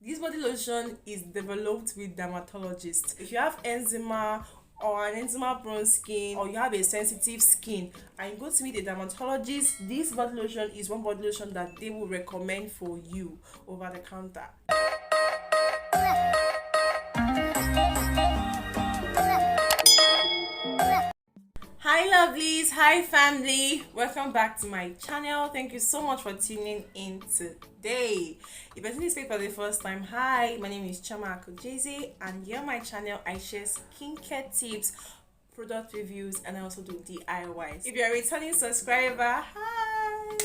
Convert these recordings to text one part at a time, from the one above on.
This body lotion is developed with dermatologists. If you have eczema or an eczema prone skin, or you have a sensitive skin and you go to meet a dermatologist, this body lotion is one body lotion that they will recommend for you over the counter. Hi lovelies, hi family, welcome back to my channel. Thank you so much for tuning in today. If you're listening for the first time, hi, my name is Chama Akujeze, and here on my channel I share skincare tips, product reviews, and I also do DIYs. If you're a returning subscriber, hi,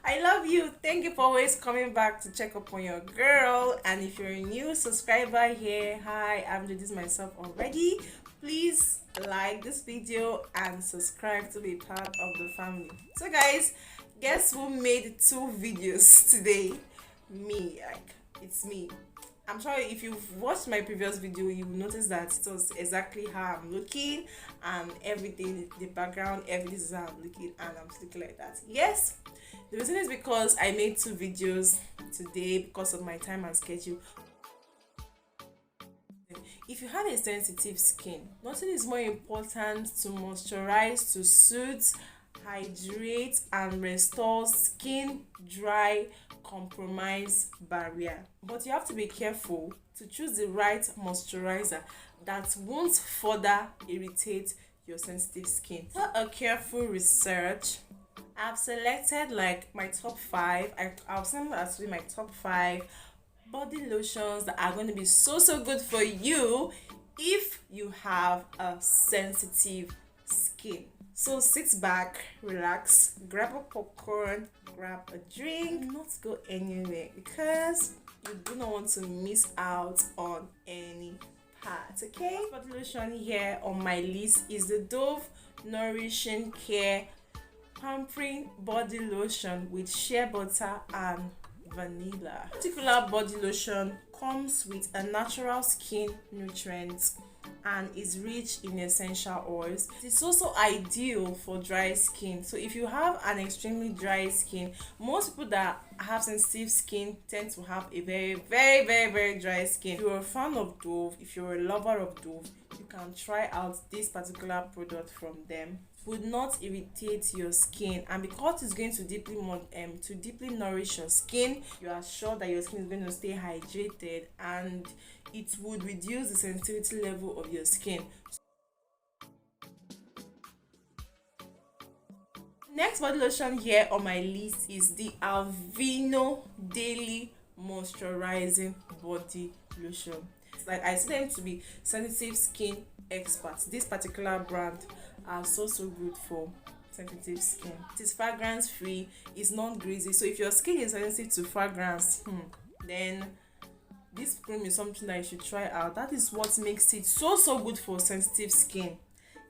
I love you. Thank you for always coming back to check up on your girl. And if you're a new subscriber here, hi, I've introduced myself already. Please like this video and subscribe to be part of the family. So guys, guess who made 2 videos today? Me. It's me. I'm sure if you've watched my previous video, you will notice that it was exactly how I'm looking and everything, the background, everything is how I'm looking, and I'm looking like that. Yes, the reason is because I made 2 videos today because of my time and schedule. If you have a sensitive skin, nothing is more important to moisturize, to soothe, hydrate, and restore skin dry compromise barrier. But you have to be careful to choose the right moisturizer that won't further irritate your sensitive skin. After a careful research, I've selected like my top 5. I'll send actually my top 5 body lotions that are going to be so good for you if you have a sensitive skin. So sit back, relax, grab a popcorn, grab a drink, not go anywhere because you do not want to miss out on any part. Okay, body lotion here on my list is the Dove Nourishing Care Pampering body lotion with shea butter and vanilla. This particular body lotion comes with a natural skin nutrient and is rich in essential oils. It is also ideal for dry skin. So if you have an extremely dry skin, most people that have sensitive skin tend to have a very dry skin. If you're a fan of Dove, if you're a lover of Dove, you can try out this particular product from them. Would not irritate your skin, and because it's going to deeply nourish your skin, you are sure that your skin is going to stay hydrated, and it would reduce the sensitivity level of your skin. Next body lotion here on my list is the Alvino Daily Moisturizing Body Lotion. Like I see them to be sensitive skin experts. This particular brand are so good for sensitive skin. It is fragrance free, it's non greasy, so if your skin is sensitive to fragrance, then this cream is something that you should try out. That is what makes it so good for sensitive skin.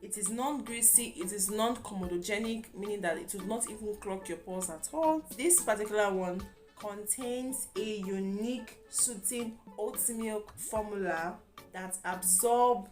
It is non greasy, it is non comedogenic, meaning that it will not even clog your pores at all. This particular one contains a unique soothing oat milk formula that absorbs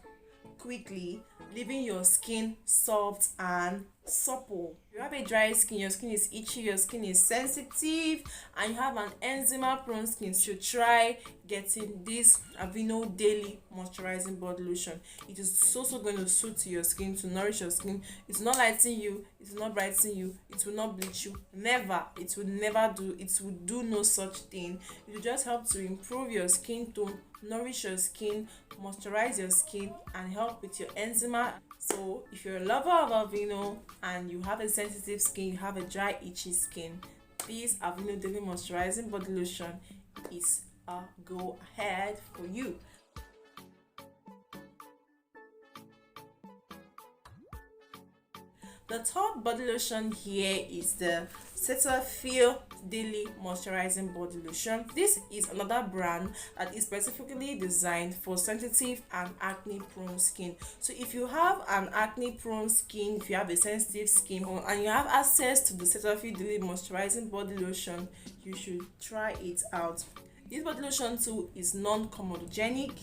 quickly, leaving your skin soft and supple. If you have a dry skin, your skin is itchy, your skin is sensitive, and you have an eczema prone skin, you should try getting this Aveeno Daily Moisturizing Body Lotion. It is so going to suit to your skin, to nourish your skin. It will not lighten you, it will not brighten you, it will not bleach you. Never. It will never do. It will do no such thing. It will just help to improve your skin tone, nourish your skin, moisturize your skin, and help with your eczema. So if you're a lover of Alvino and you have a sensitive skin, you have a dry itchy skin, this Aveeno Daily Moisturizing Body Lotion is a go ahead for you. The top body lotion here is the Cerave Daily Moisturizing Body Lotion. This is another brand that is specifically designed for sensitive and acne prone skin. So if you have an acne prone skin, if you have a sensitive skin, and you have access to the Cerave Daily Moisturizing Body Lotion, you should try it out. This body lotion too is non-comedogenic.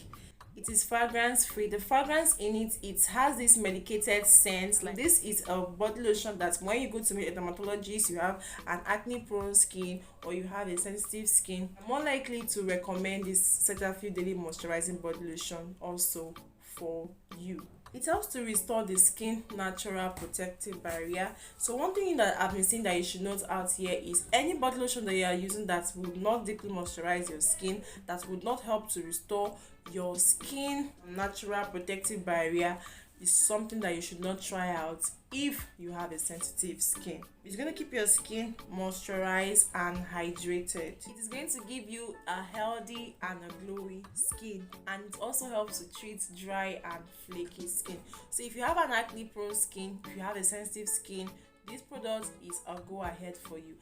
It is fragrance free. The fragrance in it has this medicated scent. Like, this is a body lotion that when you go to meet a dermatologist, you have an acne prone skin or you have a sensitive skin, I'm more likely to recommend this Cetaphil Daily Moisturizing Body Lotion also for you. It helps to restore the skin natural protective barrier. So one thing that I've been seeing that you should note out here is any body lotion that you are using that would not deeply moisturize your skin, that would not help to restore your skin natural protective barrier, is something that you should not try out if you have a sensitive skin. It's going to keep your skin moisturized and hydrated. It is going to give you a healthy and a glowy skin, and it also helps to treat dry and flaky skin. So if you have an acne prone skin, if you have a sensitive skin, this product is a go ahead for you.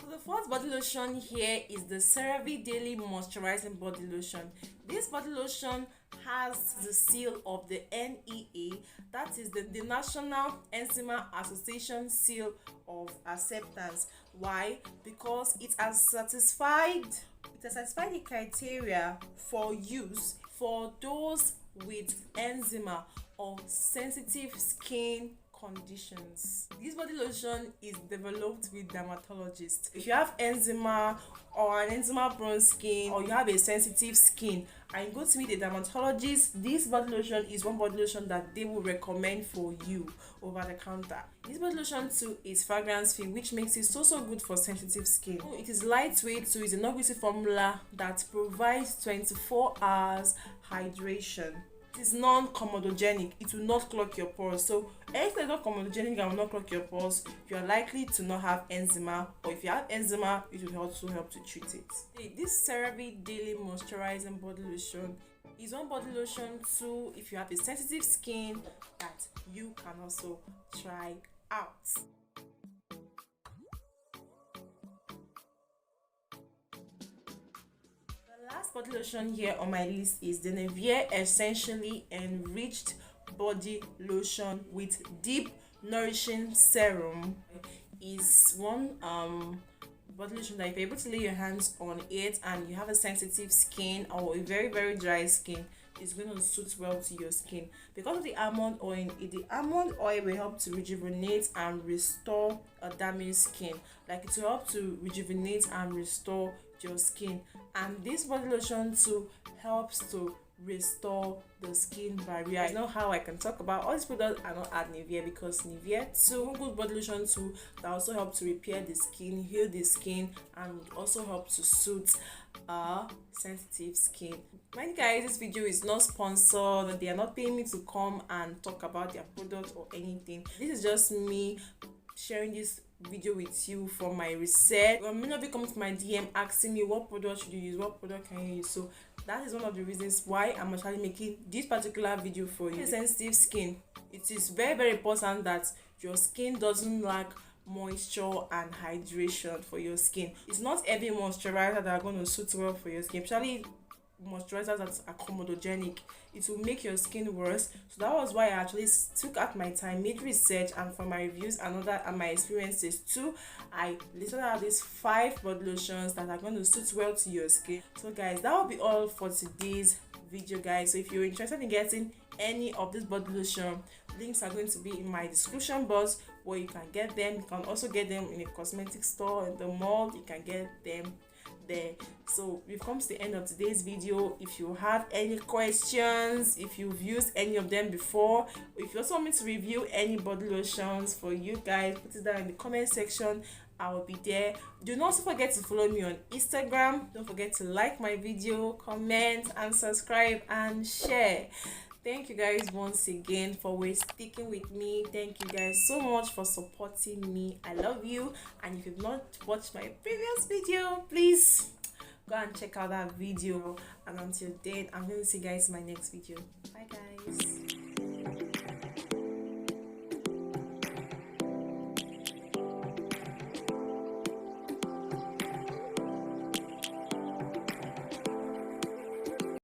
So the fourth body lotion here is the Cerave Daily Moisturizing Body Lotion. This body lotion has the seal of the NEA, that is the National Eczema Association seal of acceptance. Why? Because it has satisfied the criteria for use for those with eczema or sensitive skin conditions. This body lotion is developed with dermatologists. If you have eczema or an eczema prone skin, or you have a sensitive skin and you go to meet a dermatologist, this body lotion is one body lotion that they will recommend for you over the counter. This body lotion too is fragrance free, which makes it so good for sensitive skin. It is lightweight, so it's a non-greasy formula that provides 24 hours hydration. It is non-comedogenic. It will not clog your pores. So anything that's not comedogenic and will not clog your pores, you are likely to not have eczema, or if you have eczema, it will also help to treat it. This Cerave Daily Moisturizing Body Lotion is one body lotion too if you have a sensitive skin that you can also try out. Last body lotion here on my list is the Nivea Essentially Enriched Body Lotion with Deep Nourishing Serum. Is one body lotion that if you're able to lay your hands on it and you have a sensitive skin or a very dry skin, it's going to suit well to your skin. Because of the almond oil, the almond oil will help to rejuvenate and restore a damaged skin. Like, it will help to rejuvenate and restore your skin, and this body lotion too helps to restore the skin barrier. I know how I can talk about all these products and not add Nivea, because Nivea too good body lotion too that also help to repair the skin, heal the skin, and also help to suit sensitive skin. Mind guys, this video is not sponsored. They are not paying me to come and talk about their product or anything. This is just me sharing this video with you from my research. Many of you come to my DM asking me what product should you use, what product can you use. So that is one of the reasons why I'm actually making this particular video for you. Sensitive skin, it is very important that your skin doesn't lack moisture and hydration for your skin. It's not every moisturizer that are going to suit well for your skin, especially moisturizers that are comedogenic. It will make your skin worse. So that was why I actually took out my time, made research, and from my reviews and my experiences too, I listed out these 5 body lotions that are going to suit well to your skin. So guys, that will be all for today's video, guys. So if you're interested in getting any of this body lotion, links are going to be in my description box where you can get them. You can also get them in a cosmetic store, in the mall. You can get them there. So we've come to the end of today's video. If you have any questions, if you've used any of them before, if you also want me to review any body lotions for you guys, put it down in the comment section. I will be there. Do not forget to follow me on Instagram. Don't forget to like my video, comment, and subscribe and share. Thank you guys once again for sticking with me. Thank you guys so much for supporting me. I love you. And if you've not watched my previous video, please go and check out that video. And until then, I'm going to see you guys in my next video. Bye guys.